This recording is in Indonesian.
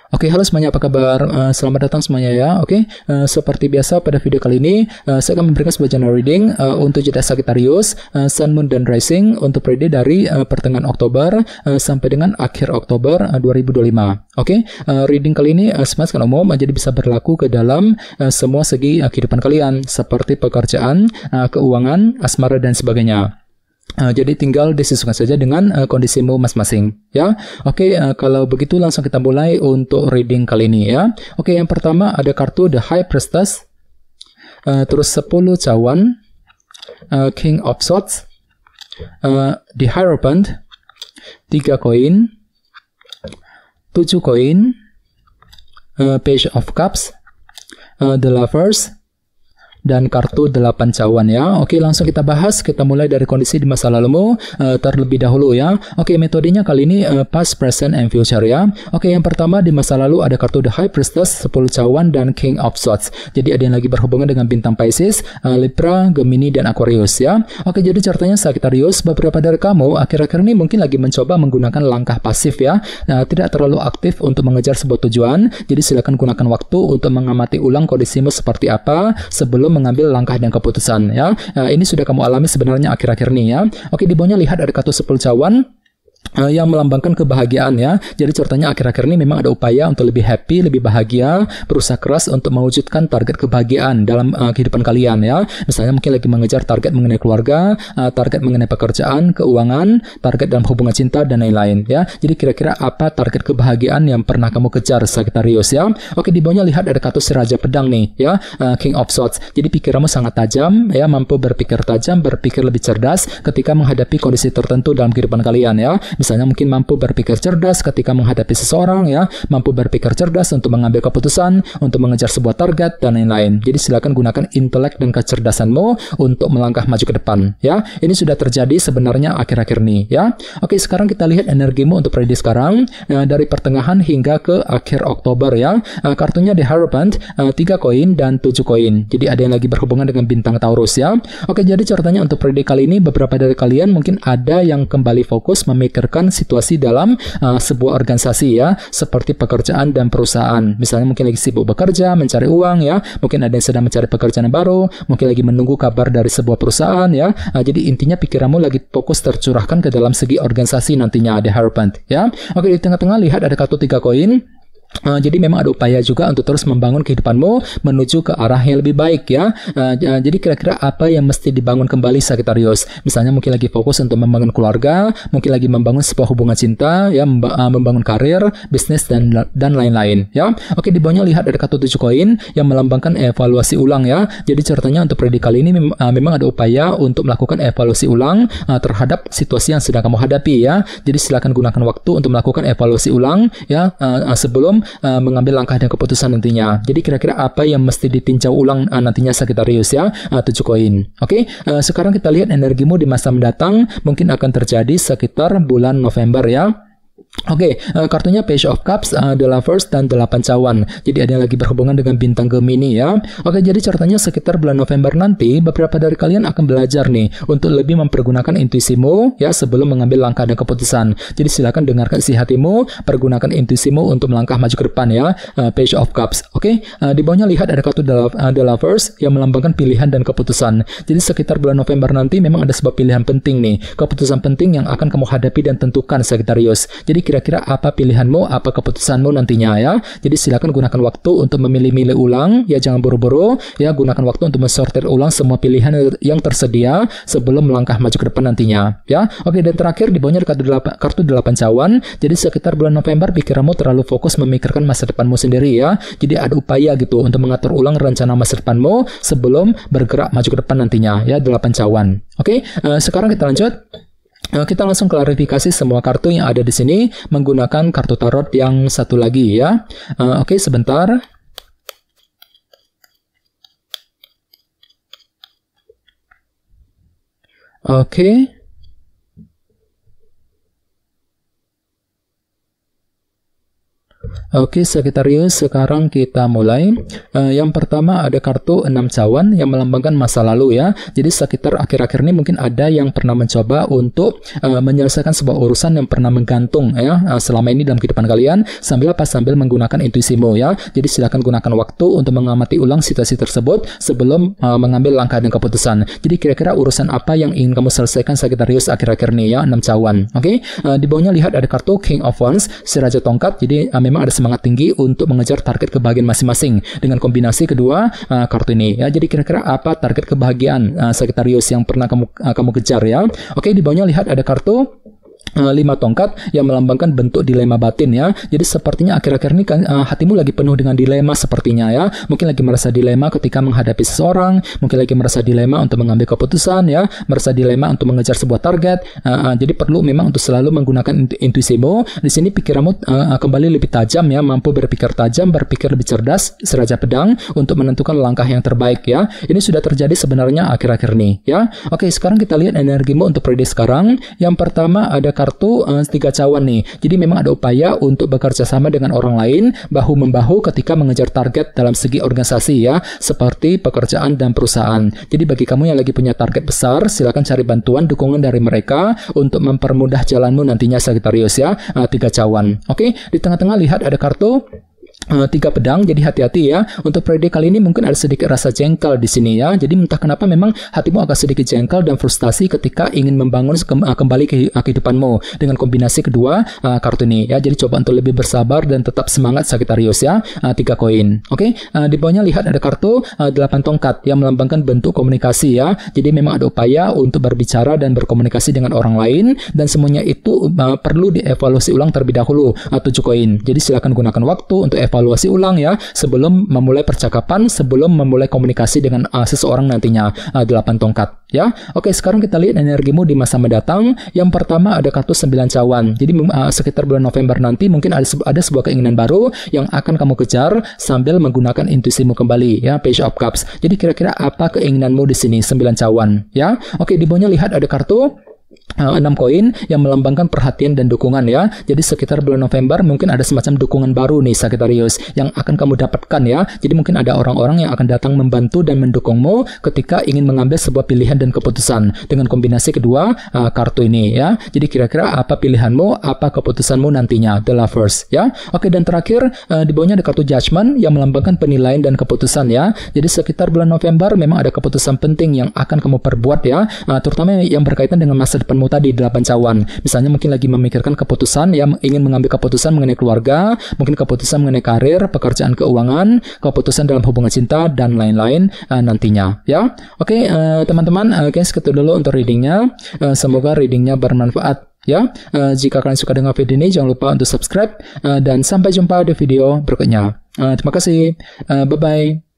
Oke, halo semuanya, apa kabar? Selamat datang semuanya ya. Oke, seperti biasa pada video kali ini, saya akan memberikan sebuah general reading untuk zodiak Sagittarius, Sun, Moon, dan Rising untuk periode dari pertengahan Oktober sampai dengan akhir Oktober 2025. Oke, reading kali ini secara umum jadi bisa berlaku ke dalam semua segi kehidupan kalian, seperti pekerjaan, keuangan, asmara, dan sebagainya. Jadi tinggal disesuaikan saja dengan kondisimu masing-masing ya. Oke, kalau begitu langsung kita mulai untuk reading kali ini ya. Oke, yang pertama ada kartu The High Priestess, terus 10 cawan, King of Swords, The Hierophant, 3 koin, 7 koin, Page of Cups, The Lovers, dan kartu 8 cawan ya. Oke, langsung kita bahas. Kita mulai dari kondisi di masa lalumu terlebih dahulu ya. Oke, metodenya kali ini past, present, and future ya. Oke, yang pertama di masa lalu ada kartu The High Priestess, 10 cawan, dan King of Swords. Jadi ada yang lagi berhubungan dengan bintang Pisces, Libra, Gemini, dan Aquarius ya. Oke, jadi ceritanya Sagittarius, beberapa dari kamu akhir-akhir ini mungkin lagi mencoba menggunakan langkah pasif ya. Tidak terlalu aktif untuk mengejar sebuah tujuan. Jadi silakan gunakan waktu untuk mengamati ulang kondisimu seperti apa sebelum mengambil langkah dan keputusan ya. Ini sudah kamu alami sebenarnya akhir-akhir ini ya. Oke, di bawahnya lihat ada kartu 10 cawan yang melambangkan kebahagiaan ya. Jadi ceritanya akhir-akhir ini memang ada upaya untuk lebih happy, lebih bahagia, berusaha keras untuk mewujudkan target kebahagiaan dalam kehidupan kalian ya. Misalnya mungkin lagi mengejar target mengenai keluarga, target mengenai pekerjaan, keuangan, target dalam hubungan cinta, dan lain-lain ya. Jadi kira-kira apa target kebahagiaan yang pernah kamu kejar Sagittarius ya. Oke, di bawahnya lihat ada kartu si Raja Pedang nih ya, King of Swords. Jadi pikiranmu sangat tajam ya, mampu berpikir tajam, berpikir lebih cerdas ketika menghadapi kondisi tertentu dalam kehidupan kalian ya. Misalnya mungkin mampu berpikir cerdas ketika menghadapi seseorang ya, mampu berpikir cerdas untuk mengambil keputusan, untuk mengejar sebuah target, dan lain-lain. Jadi silakan gunakan intelek dan kecerdasanmu untuk melangkah maju ke depan ya. Ini sudah terjadi sebenarnya akhir-akhir ini ya. Oke, sekarang kita lihat energimu untuk periode sekarang dari pertengahan hingga ke akhir Oktober ya. Kartunya The Hierophant, 3 koin dan 7 koin. Jadi ada yang lagi berhubungan dengan bintang Taurus ya. Oke, jadi ceritanya untuk periode kali ini beberapa dari kalian mungkin ada yang kembali fokus memikirkan situasi dalam sebuah organisasi ya, seperti pekerjaan dan perusahaan. Misalnya mungkin lagi sibuk bekerja, mencari uang ya, mungkin ada yang sedang mencari pekerjaan yang baru, mungkin lagi menunggu kabar dari sebuah perusahaan ya. Jadi intinya pikiranmu lagi fokus tercurahkan ke dalam segi organisasi nantinya, The Hierophant ya. Oke, di tengah-tengah lihat ada kartu 3 koin. Jadi memang ada upaya juga untuk terus membangun kehidupanmu menuju ke arah yang lebih baik ya. Jadi kira-kira apa yang mesti dibangun kembali Sagittarius? Misalnya mungkin lagi fokus untuk membangun keluarga, mungkin lagi membangun sebuah hubungan cinta ya, membangun karir, bisnis, dan lain-lain ya. Oke, di bawahnya lihat ada kartu 7 koin yang melambangkan evaluasi ulang ya. Jadi ceritanya untuk periode kali ini memang ada upaya untuk melakukan evaluasi ulang terhadap situasi yang sedang kamu hadapi ya. Jadi silakan gunakan waktu untuk melakukan evaluasi ulang ya, sebelum mengambil langkah dan keputusan nantinya. Jadi kira-kira apa yang mesti ditinjau ulang nantinya Sagittarius ya, 7 koin. Oke, sekarang kita lihat energimu di masa mendatang mungkin akan terjadi sekitar bulan November ya. Oke, kartunya Page of Cups, The Lovers, dan 8 cawan. Jadi ada yang lagi berhubungan dengan bintang Gemini ya. Oke, jadi ceritanya sekitar bulan November nanti beberapa dari kalian akan belajar nih untuk lebih mempergunakan intuisimu ya sebelum mengambil langkah dan keputusan. Jadi silakan dengarkan isi hatimu, pergunakan intuisimu untuk melangkah maju ke depan ya. Page of Cups. Oke, di bawahnya lihat ada kartu The Lovers yang melambangkan pilihan dan keputusan. Jadi sekitar bulan November nanti memang ada sebuah pilihan penting nih, keputusan penting yang akan kamu hadapi dan tentukan Sagittarius. Jadi kira-kira apa pilihanmu, apa keputusanmu nantinya ya. Jadi silakan gunakan waktu untuk memilih-milih ulang ya, jangan buru-buru ya, gunakan waktu untuk mensortir ulang semua pilihan yang tersedia sebelum melangkah maju ke depan nantinya ya. Oke, dan terakhir di bawahnya kartu 8 cawan. Jadi sekitar bulan November pikiranmu terlalu fokus memikirkan masa depanmu sendiri ya. Jadi ada upaya gitu untuk mengatur ulang rencana masa depanmu sebelum bergerak maju ke depan nantinya ya, 8 cawan. Oke, sekarang kita lanjut. Kita langsung klarifikasi semua kartu yang ada di sini menggunakan kartu tarot yang satu lagi ya. Oke, sebentar. Oke. Oke, Sagittarius, sekarang kita mulai. Yang pertama ada kartu 6 cawan yang melambangkan masa lalu ya. Jadi sekitar akhir-akhir ini mungkin ada yang pernah mencoba untuk menyelesaikan sebuah urusan yang pernah menggantung ya selama ini dalam kehidupan kalian sambil menggunakan intuisimu ya. Jadi silakan gunakan waktu untuk mengamati ulang situasi tersebut sebelum mengambil langkah dan keputusan. Jadi kira-kira urusan apa yang ingin kamu selesaikan Sagittarius akhir-akhir ini ya, 6 cawan. Oke, di bawahnya lihat ada kartu King of Wands, si Raja Tongkat. Jadi memang ada semangat tinggi untuk mengejar target kebahagiaan masing-masing dengan kombinasi kedua kartu ini ya. Jadi kira-kira apa target kebahagiaan Sagittarius yang pernah kamu kejar ya. Oke, di bawahnya lihat ada kartu 5 tongkat yang melambangkan bentuk dilema batin ya. Jadi sepertinya akhir-akhir ini kan hatimu lagi penuh dengan dilema sepertinya ya. Mungkin lagi merasa dilema ketika menghadapi seseorang, mungkin lagi merasa dilema untuk mengambil keputusan ya, merasa dilema untuk mengejar sebuah target. Jadi perlu memang untuk selalu menggunakan intuisimu. Di sini pikiranmu kembali lebih tajam ya, mampu berpikir tajam, berpikir lebih cerdas, Raja Pedang untuk menentukan langkah yang terbaik ya. Ini sudah terjadi sebenarnya akhir-akhir ini ya. Oke, sekarang kita lihat energimu untuk periode sekarang. Yang pertama ada kartu 3 cawan nih. Jadi memang ada upaya untuk bekerja sama dengan orang lain bahu-membahu ketika mengejar target dalam segi organisasi ya, seperti pekerjaan dan perusahaan. Jadi bagi kamu yang lagi punya target besar, silakan cari bantuan dukungan dari mereka untuk mempermudah jalanmu nantinya Sagittarius ya. 3 cawan. Oke, di tengah-tengah lihat ada kartu 3 pedang, jadi hati-hati ya. Untuk periode kali ini mungkin ada sedikit rasa jengkel di sini ya. Jadi entah kenapa memang hatimu agak sedikit jengkel dan frustasi ketika ingin membangun kembali kehidupanmu dengan kombinasi kedua kartu ini ya. Jadi coba untuk lebih bersabar dan tetap semangat Sagittarius ya. 3 koin. Oke, di bawahnya lihat ada kartu 8 tongkat yang melambangkan bentuk komunikasi ya. Jadi memang ada upaya untuk berbicara dan berkomunikasi dengan orang lain dan semuanya itu perlu dievaluasi ulang terlebih dahulu. 7 koin. Jadi silakan gunakan waktu untuk evaluasi ulang ya sebelum memulai percakapan, sebelum memulai komunikasi dengan seseorang nantinya. 8 tongkat ya. Oke, sekarang kita lihat energimu di masa mendatang. Yang pertama ada kartu 9 cawan. Jadi sekitar bulan November nanti mungkin ada sebuah keinginan baru yang akan kamu kejar sambil menggunakan intuisimu kembali ya, Page of Cups. Jadi kira-kira apa keinginanmu di sini? 9 cawan ya. Oke, di bawahnya lihat ada kartu 6 koin yang melambangkan perhatian dan dukungan ya. Jadi sekitar bulan November mungkin ada semacam dukungan baru nih Sagittarius yang akan kamu dapatkan ya. Jadi mungkin ada orang-orang yang akan datang membantu dan mendukungmu ketika ingin mengambil sebuah pilihan dan keputusan dengan kombinasi kedua kartu ini ya. Jadi kira-kira apa pilihanmu, apa keputusanmu nantinya, The Lovers ya. Oke, dan terakhir di bawahnya ada kartu Judgment yang melambangkan penilaian dan keputusan ya. Jadi sekitar bulan November memang ada keputusan penting yang akan kamu perbuat ya, terutama yang berkaitan dengan masa depanmu tadi 8 cawan. Misalnya mungkin lagi memikirkan keputusan ya, ingin mengambil keputusan mengenai keluarga, mungkin keputusan mengenai karir, pekerjaan, keuangan, keputusan dalam hubungan cinta dan lain-lain nantinya ya. Oke, teman-teman, guys, itu dulu untuk readingnya. Semoga readingnya bermanfaat ya. Jika kalian suka dengan video ini jangan lupa untuk subscribe dan sampai jumpa di video berikutnya. Terima kasih. Bye bye.